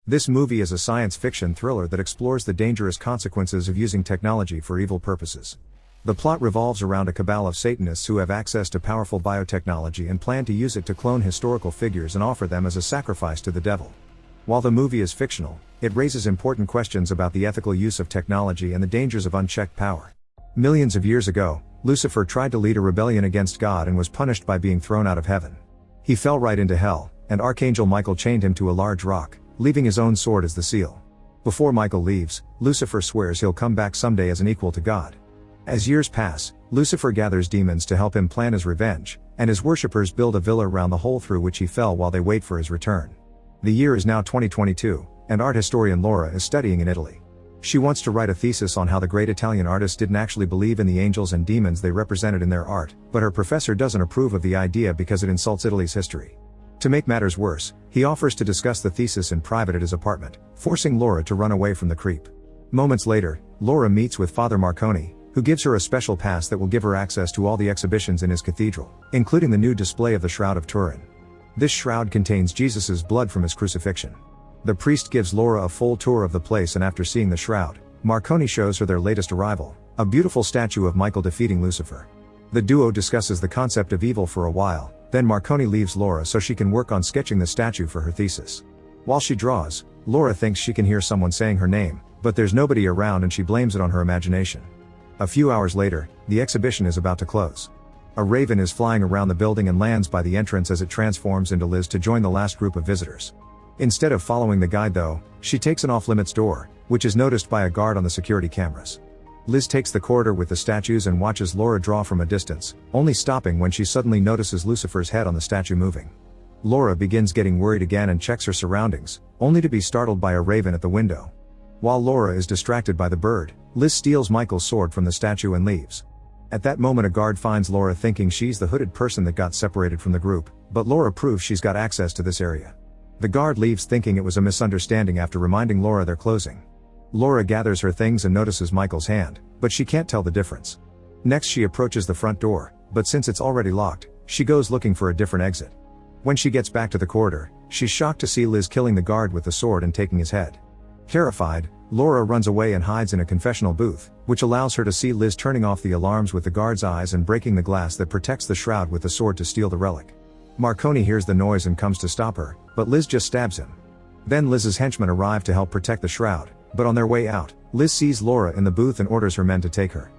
This movie is a science fiction thriller that explores the dangerous consequences of using technology for evil purposes. The plot revolves around a cabal of Satanists who have access to powerful biotechnology and plan to use it to clone historical figures and offer them as a sacrifice to the devil. While the movie is fictional, it raises important questions about the ethical use of technology and the dangers of unchecked power. Millions of years ago, Lucifer tried to lead a rebellion against God and was punished by being thrown out of heaven. He fell right into hell, and Archangel Michael chained him to a large rock, leaving his own sword as the seal. Before Michael leaves, Lucifer swears he'll come back someday as an equal to God. As years pass, Lucifer gathers demons to help him plan his revenge, and his worshippers build a villa around the hole through which he fell while they wait for his return. The year is now 2022, and art historian Laura is studying in Italy. She wants to write a thesis on how the great Italian artists didn't actually believe in the angels and demons they represented in their art, but her professor doesn't approve of the idea because it insults Italy's history. To make matters worse, he offers to discuss the thesis in private at his apartment, forcing Laura to run away from the creep. Moments later, Laura meets with Father Marconi, who gives her a special pass that will give her access to all the exhibitions in his cathedral, including the new display of the Shroud of Turin. This shroud contains Jesus' blood from his crucifixion. The priest gives Laura a full tour of the place, and after seeing the shroud, Marconi shows her their latest arrival, a beautiful statue of Michael defeating Lucifer. The duo discusses the concept of evil for a while, then Marconi leaves Laura so she can work on sketching the statue for her thesis. While she draws, Laura thinks she can hear someone saying her name, but there's nobody around and she blames it on her imagination. A few hours later, the exhibition is about to close. A raven is flying around the building and lands by the entrance as it transforms into Liz to join the last group of visitors. Instead of following the guide though, she takes an off-limits door, which is noticed by a guard on the security cameras. Liz takes the corridor with the statues and watches Laura draw from a distance, only stopping when she suddenly notices Lucifer's head on the statue moving. Laura begins getting worried again and checks her surroundings, only to be startled by a raven at the window. While Laura is distracted by the bird, Liz steals Michael's sword from the statue and leaves. At that moment a guard finds Laura thinking she's the hooded person that got separated from the group, but Laura proves she's got access to this area. The guard leaves thinking it was a misunderstanding after reminding Laura they're closing. Laura gathers her things and notices Michael's hand, but she can't tell the difference. Next she approaches the front door, but since it's already locked, she goes looking for a different exit. When she gets back to the corridor, she's shocked to see Liz killing the guard with the sword and taking his head. Terrified, Laura runs away and hides in a confessional booth, which allows her to see Liz turning off the alarms with the guard's eyes and breaking the glass that protects the shroud with the sword to steal the relic. Marconi hears the noise and comes to stop her, but Liz just stabs him. Then Liz's henchmen arrive to help protect the shroud, but on their way out, Liz sees Laura in the booth and orders her men to take her.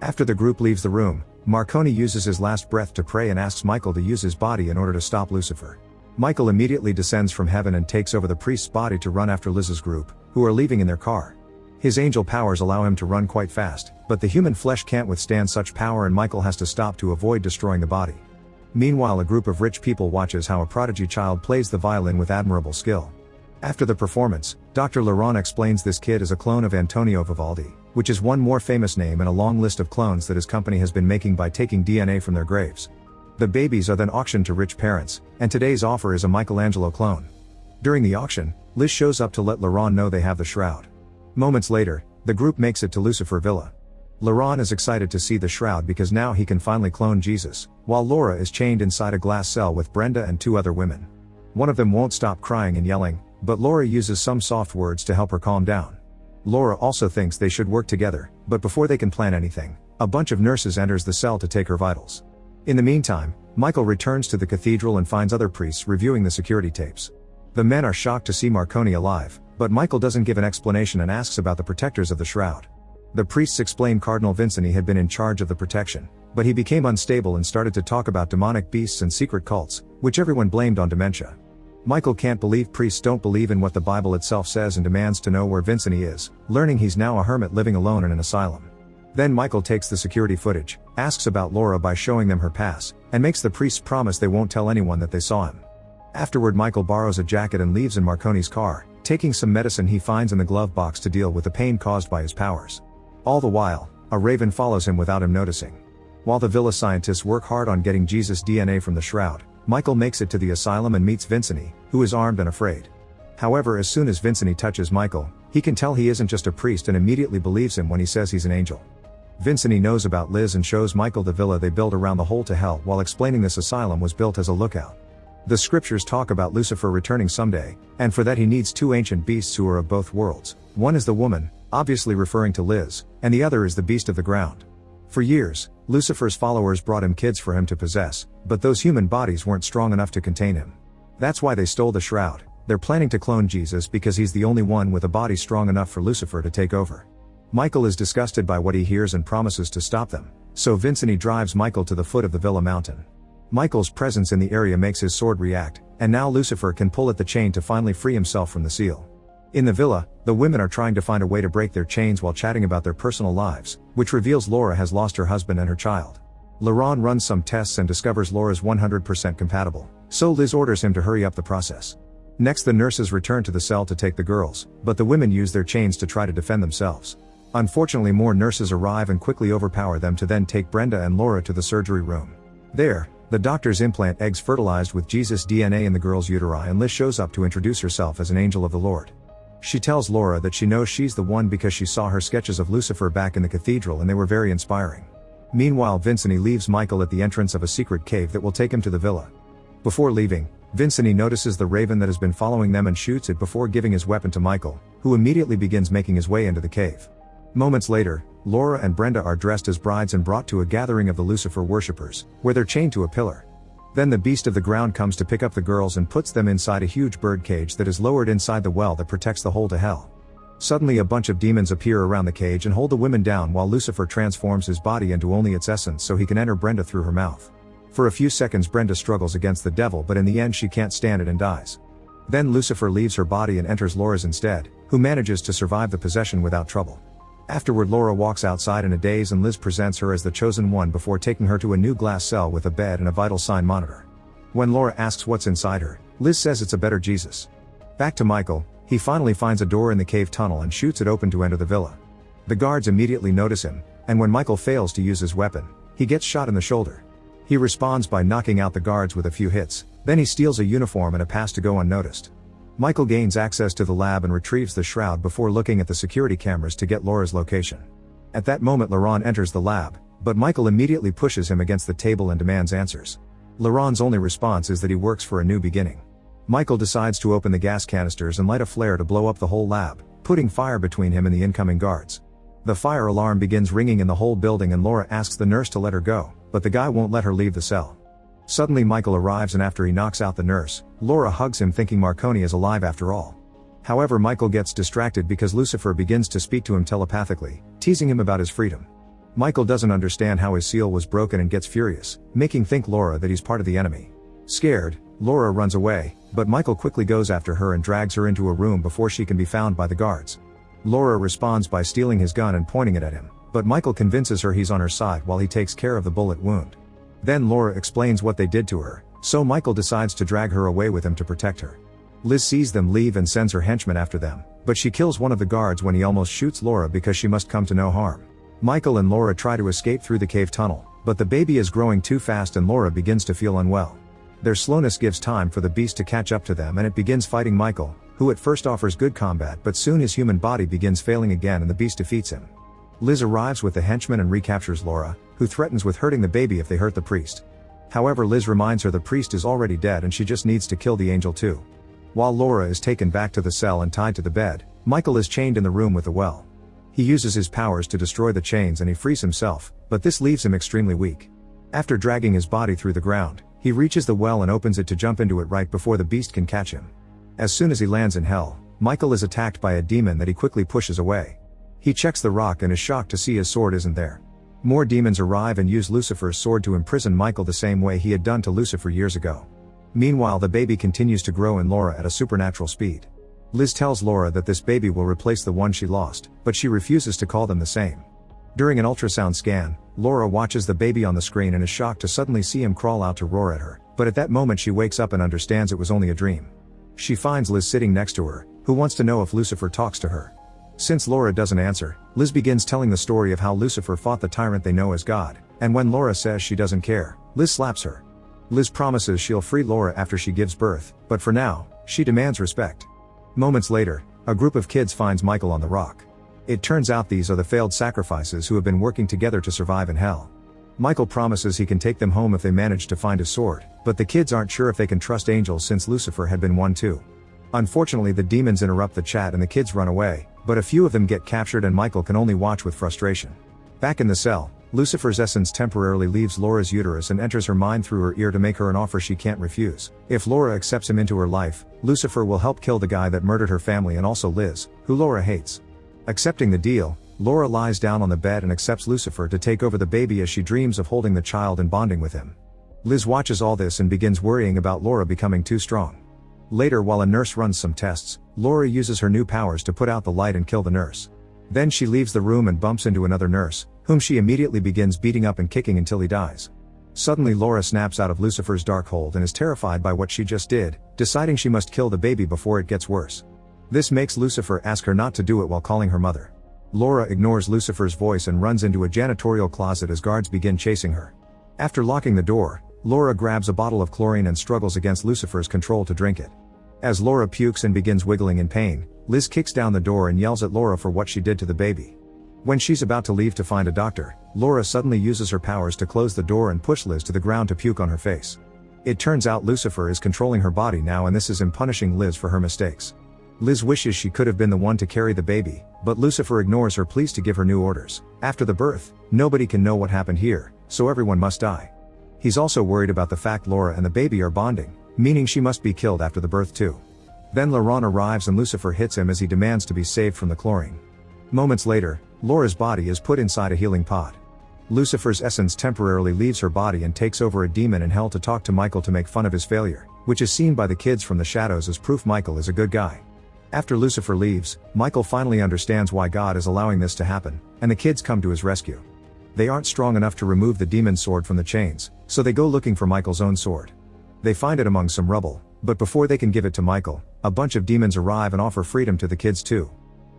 After the group leaves the room, Marconi uses his last breath to pray and asks Michael to use his body in order to stop Lucifer. Michael immediately descends from heaven and takes over the priest's body to run after Liz's group, who are leaving in their car. His angel powers allow him to run quite fast, but the human flesh can't withstand such power and Michael has to stop to avoid destroying the body. Meanwhile, a group of rich people watches how a prodigy child plays the violin with admirable skill. After the performance, Dr. Laurent explains this kid is a clone of Antonio Vivaldi, which is one more famous name in a long list of clones that his company has been making by taking DNA from their graves. The babies are then auctioned to rich parents, and today's offer is a Michelangelo clone. During the auction, Liz shows up to let Laurent know they have the shroud. Moments later, the group makes it to Lucifer Villa. Laurent is excited to see the shroud because now he can finally clone Jesus, while Laura is chained inside a glass cell with Brenda and two other women. One of them won't stop crying and yelling, but Laura uses some soft words to help her calm down. Laura also thinks they should work together, but before they can plan anything, a bunch of nurses enters the cell to take her vitals. In the meantime, Michael returns to the cathedral and finds other priests reviewing the security tapes. The men are shocked to see Marconi alive, but Michael doesn't give an explanation and asks about the protectors of the shroud. The priests explain Cardinal Vincini had been in charge of the protection, but he became unstable and started to talk about demonic beasts and secret cults, which everyone blamed on dementia. Michael can't believe priests don't believe in what the Bible itself says and demands to know where Vincini is, learning he's now a hermit living alone in an asylum. Then Michael takes the security footage, asks about Laura by showing them her pass, and makes the priests promise they won't tell anyone that they saw him. Afterward, Michael borrows a jacket and leaves in Marconi's car, taking some medicine he finds in the glove box to deal with the pain caused by his powers. All the while, a raven follows him without him noticing. While the villa scientists work hard on getting Jesus' DNA from the shroud, Michael makes it to the asylum and meets Vincini, who is armed and afraid. However, as soon as Vincini touches Michael, he can tell he isn't just a priest and immediately believes him when he says he's an angel. Vincini knows about Liz and shows Michael the villa they built around the hole to hell while explaining this asylum was built as a lookout. The scriptures talk about Lucifer returning someday, and for that he needs two ancient beasts who are of both worlds. One is the woman, obviously referring to Liz, and the other is the beast of the ground. For years, Lucifer's followers brought him kids for him to possess, but those human bodies weren't strong enough to contain him. That's why they stole the shroud. They're planning to clone Jesus because he's the only one with a body strong enough for Lucifer to take over. Michael is disgusted by what he hears and promises to stop them, so Vincent drives Michael to the foot of the villa mountain. Michael's presence in the area makes his sword react, and now Lucifer can pull at the chain to finally free himself from the seal. In the villa, the women are trying to find a way to break their chains while chatting about their personal lives, which reveals Laura has lost her husband and her child. Laurent runs some tests and discovers Laura's 100% compatible, so Liz orders him to hurry up the process. Next, the nurses return to the cell to take the girls, but the women use their chains to try to defend themselves. Unfortunately, more nurses arrive and quickly overpower them to then take Brenda and Laura to the surgery room. There, the doctors implant eggs fertilized with Jesus' DNA in the girl's uteri, and Liz shows up to introduce herself as an angel of the Lord. She tells Laura that she knows she's the one because she saw her sketches of Lucifer back in the cathedral and they were very inspiring. Meanwhile, Vincent leaves Michael at the entrance of a secret cave that will take him to the villa. Before leaving, Vincent notices the raven that has been following them and shoots it before giving his weapon to Michael, who immediately begins making his way into the cave. Moments later, Laura and Brenda are dressed as brides and brought to a gathering of the Lucifer worshippers, where they're chained to a pillar. Then the beast of the ground comes to pick up the girls and puts them inside a huge bird cage that is lowered inside the well that protects the hole to hell. Suddenly a bunch of demons appear around the cage and hold the women down while Lucifer transforms his body into only its essence so he can enter Brenda through her mouth. For a few seconds Brenda struggles against the devil, but in the end she can't stand it and dies. Then Lucifer leaves her body and enters Laura's instead, who manages to survive the possession without trouble. Afterward, Laura walks outside in a daze and Liz presents her as the chosen one before taking her to a new glass cell with a bed and a vital sign monitor. When Laura asks what's inside her, Liz says it's a better Jesus. Back to Michael, he finally finds a door in the cave tunnel and shoots it open to enter the villa. The guards immediately notice him, and when Michael fails to use his weapon, he gets shot in the shoulder. He responds by knocking out the guards with a few hits, then he steals a uniform and a pass to go unnoticed. Michael gains access to the lab and retrieves the shroud before looking at the security cameras to get Laura's location. At that moment Laurent enters the lab, but Michael immediately pushes him against the table and demands answers. Laurent's only response is that he works for a new beginning. Michael decides to open the gas canisters and light a flare to blow up the whole lab, putting fire between him and the incoming guards. The fire alarm begins ringing in the whole building and Laura asks the nurse to let her go, but the guy won't let her leave the cell. Suddenly Michael arrives and after he knocks out the nurse, Laura hugs him thinking Marconi is alive after all. However, Michael gets distracted because Lucifer begins to speak to him telepathically, teasing him about his freedom. Michael doesn't understand how his seal was broken and gets furious, making think Laura that he's part of the enemy. Scared, Laura runs away, but Michael quickly goes after her and drags her into a room before she can be found by the guards. Laura responds by stealing his gun and pointing it at him, but Michael convinces her he's on her side while he takes care of the bullet wound. Then Laura explains what they did to her, so Michael decides to drag her away with him to protect her. Liz sees them leave and sends her henchmen after them, but she kills one of the guards when he almost shoots Laura because she must come to no harm. Michael and Laura try to escape through the cave tunnel, but the baby is growing too fast and Laura begins to feel unwell. Their slowness gives time for the beast to catch up to them and it begins fighting Michael, who at first offers good combat but soon his human body begins failing again and the beast defeats him. Liz arrives with the henchmen and recaptures Laura, who threatens with hurting the baby if they hurt the priest. However, Liz reminds her the priest is already dead and she just needs to kill the angel too. While Laura is taken back to the cell and tied to the bed, Michael is chained in the room with the well. He uses his powers to destroy the chains and he frees himself, but this leaves him extremely weak. After dragging his body through the ground, he reaches the well and opens it to jump into it right before the beast can catch him. As soon as he lands in hell, Michael is attacked by a demon that he quickly pushes away. He checks the rock and is shocked to see his sword isn't there. More demons arrive and use Lucifer's sword to imprison Michael the same way he had done to Lucifer years ago. Meanwhile, the baby continues to grow in Laura at a supernatural speed. Liz tells Laura that this baby will replace the one she lost, but she refuses to call them the same. During an ultrasound scan, Laura watches the baby on the screen and is shocked to suddenly see him crawl out to roar at her, but at that moment she wakes up and understands it was only a dream. She finds Liz sitting next to her, who wants to know if Lucifer talks to her. Since Laura doesn't answer, Liz begins telling the story of how Lucifer fought the tyrant they know as God, and when Laura says she doesn't care, Liz slaps her. Liz promises she'll free Laura after she gives birth, but for now, she demands respect. Moments later, a group of kids finds Michael on the rock. It turns out these are the failed sacrifices who have been working together to survive in hell. Michael promises he can take them home if they manage to find a sword, but the kids aren't sure if they can trust angels since Lucifer had been one too. Unfortunately, the demons interrupt the chat and the kids run away, but a few of them get captured and Michael can only watch with frustration. Back in the cell, Lucifer's essence temporarily leaves Laura's uterus and enters her mind through her ear to make her an offer she can't refuse. If Laura accepts him into her life, Lucifer will help kill the guy that murdered her family and also Liz, who Laura hates. Accepting the deal, Laura lies down on the bed and accepts Lucifer to take over the baby as she dreams of holding the child and bonding with him. Liz watches all this and begins worrying about Laura becoming too strong. Later, while a nurse runs some tests, Laura uses her new powers to put out the light and kill the nurse. Then she leaves the room and bumps into another nurse, whom she immediately begins beating up and kicking until he dies. Suddenly Laura snaps out of Lucifer's dark hold and is terrified by what she just did, deciding she must kill the baby before it gets worse. This makes Lucifer ask her not to do it while calling her mother. Laura ignores Lucifer's voice and runs into a janitorial closet as guards begin chasing her. After locking the door, Laura grabs a bottle of chlorine and struggles against Lucifer's control to drink it. As Laura pukes and begins wiggling in pain, Liz kicks down the door and yells at Laura for what she did to the baby. When she's about to leave to find a doctor, Laura suddenly uses her powers to close the door and push Liz to the ground to puke on her face. It turns out Lucifer is controlling her body now, and this is him punishing Liz for her mistakes. Liz wishes she could have been the one to carry the baby, but Lucifer ignores her pleas to give her new orders. After the birth, nobody can know what happened here, so everyone must die. He's also worried about the fact Laura and the baby are bonding, meaning she must be killed after the birth too. Then Laurent arrives and Lucifer hits him as he demands to be saved from the chlorine. Moments later, Laura's body is put inside a healing pod. Lucifer's essence temporarily leaves her body and takes over a demon in hell to talk to Michael to make fun of his failure, which is seen by the kids from the shadows as proof Michael is a good guy. After Lucifer leaves, Michael finally understands why God is allowing this to happen, and the kids come to his rescue. They aren't strong enough to remove the demon's sword from the chains, so they go looking for Michael's own sword. They find it among some rubble, but before they can give it to Michael, a bunch of demons arrive and offer freedom to the kids too.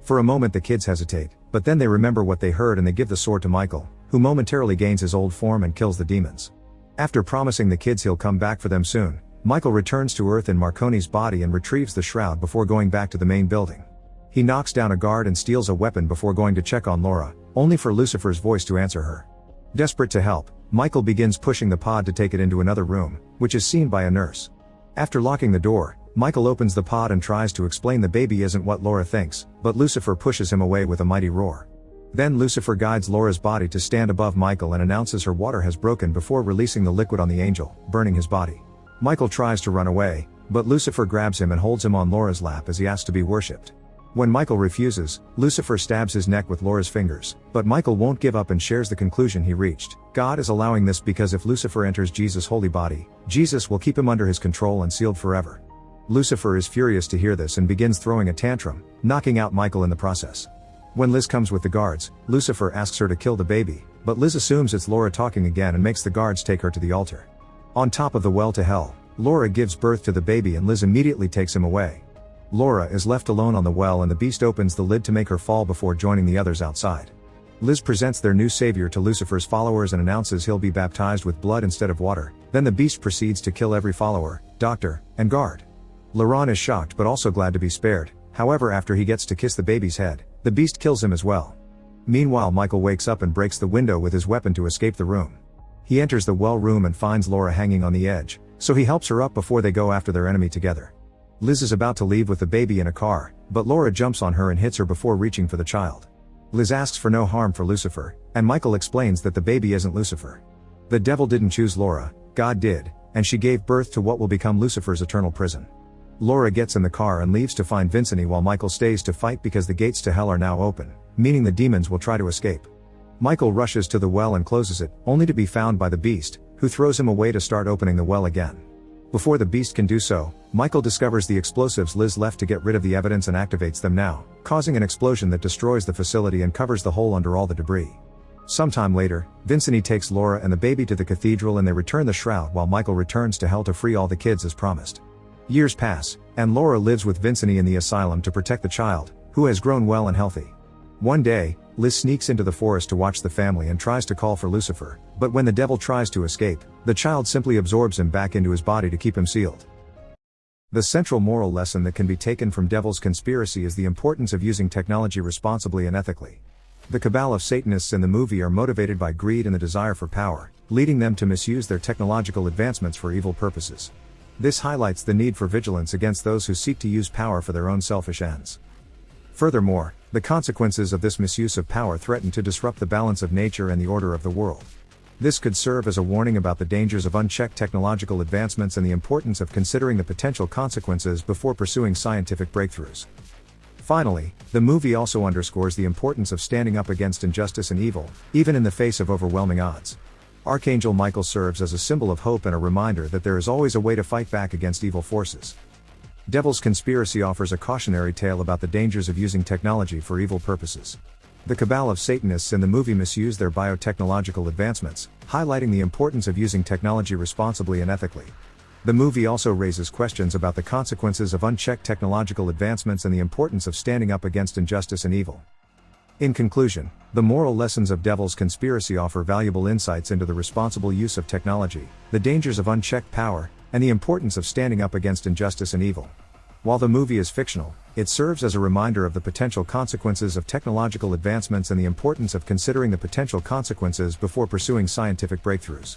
For a moment the kids hesitate, but then they remember what they heard and they give the sword to Michael, who momentarily gains his old form and kills the demons. After promising the kids he'll come back for them soon, Michael returns to Earth in Marconi's body and retrieves the shroud before going back to the main building. He knocks down a guard and steals a weapon before going to check on Laura, only for Lucifer's voice to answer her. Desperate to help, Michael begins pushing the pod to take it into another room, which is seen by a nurse. After locking the door, Michael opens the pod and tries to explain the baby isn't what Laura thinks, but Lucifer pushes him away with a mighty roar. Then Lucifer guides Laura's body to stand above Michael and announces her water has broken before releasing the liquid on the angel, burning his body. Michael tries to run away, but Lucifer grabs him and holds him on Laura's lap as he asks to be worshipped. When Michael refuses, Lucifer stabs his neck with Laura's fingers, but Michael won't give up and shares the conclusion he reached. God is allowing this because if Lucifer enters Jesus' holy body, Jesus will keep him under his control and sealed forever. Lucifer is furious to hear this and begins throwing a tantrum, knocking out Michael in the process. When Liz comes with the guards, Lucifer asks her to kill the baby, but Liz assumes it's Laura talking again and makes the guards take her to the altar. On top of the well to hell, Laura gives birth to the baby and Liz immediately takes him away. Laura is left alone on the well and the beast opens the lid to make her fall before joining the others outside. Liz presents their new savior to Lucifer's followers and announces he'll be baptized with blood instead of water. Then the beast proceeds to kill every follower, doctor, and guard. Laurent is shocked but also glad to be spared. However, after he gets to kiss the baby's head, the beast kills him as well. Meanwhile, Michael wakes up and breaks the window with his weapon to escape the room. He enters the well room and finds Laura hanging on the edge, so he helps her up before they go after their enemy together. Liz is about to leave with the baby in a car, but Laura jumps on her and hits her before reaching for the child. Liz asks for no harm for Lucifer, and Michael explains that the baby isn't Lucifer. The devil didn't choose Laura, God did, and she gave birth to what will become Lucifer's eternal prison. Laura gets in the car and leaves to find Vincent while Michael stays to fight because the gates to hell are now open, meaning the demons will try to escape. Michael rushes to the well and closes it, only to be found by the beast, who throws him away to start opening the well again. Before the beast can do so, Michael discovers the explosives Liz left to get rid of the evidence and activates them now, causing an explosion that destroys the facility and covers the hole under all the debris. Sometime later, Vincent takes Laura and the baby to the cathedral and they return the shroud while Michael returns to hell to free all the kids as promised. Years pass, and Laura lives with Vincent in the asylum to protect the child, who has grown well and healthy. One day, Liz sneaks into the forest to watch the family and tries to call for Lucifer, but when the devil tries to escape, the child simply absorbs him back into his body to keep him sealed. The central moral lesson that can be taken from Devil's Conspiracy is the importance of using technology responsibly and ethically. The cabal of Satanists in the movie are motivated by greed and the desire for power, leading them to misuse their technological advancements for evil purposes. This highlights the need for vigilance against those who seek to use power for their own selfish ends. Furthermore, the consequences of this misuse of power threaten to disrupt the balance of nature and the order of the world. This could serve as a warning about the dangers of unchecked technological advancements and the importance of considering the potential consequences before pursuing scientific breakthroughs. Finally, the movie also underscores the importance of standing up against injustice and evil, even in the face of overwhelming odds. Archangel Michael serves as a symbol of hope and a reminder that there is always a way to fight back against evil forces. Devil's Conspiracy offers a cautionary tale about the dangers of using technology for evil purposes. The cabal of Satanists in the movie misuse their biotechnological advancements, highlighting the importance of using technology responsibly and ethically. The movie also raises questions about the consequences of unchecked technological advancements and the importance of standing up against injustice and evil. In conclusion, the moral lessons of Devil's Conspiracy offer valuable insights into the responsible use of technology, the dangers of unchecked power, and the importance of standing up against injustice and evil. While the movie is fictional, it serves as a reminder of the potential consequences of technological advancements and the importance of considering the potential consequences before pursuing scientific breakthroughs.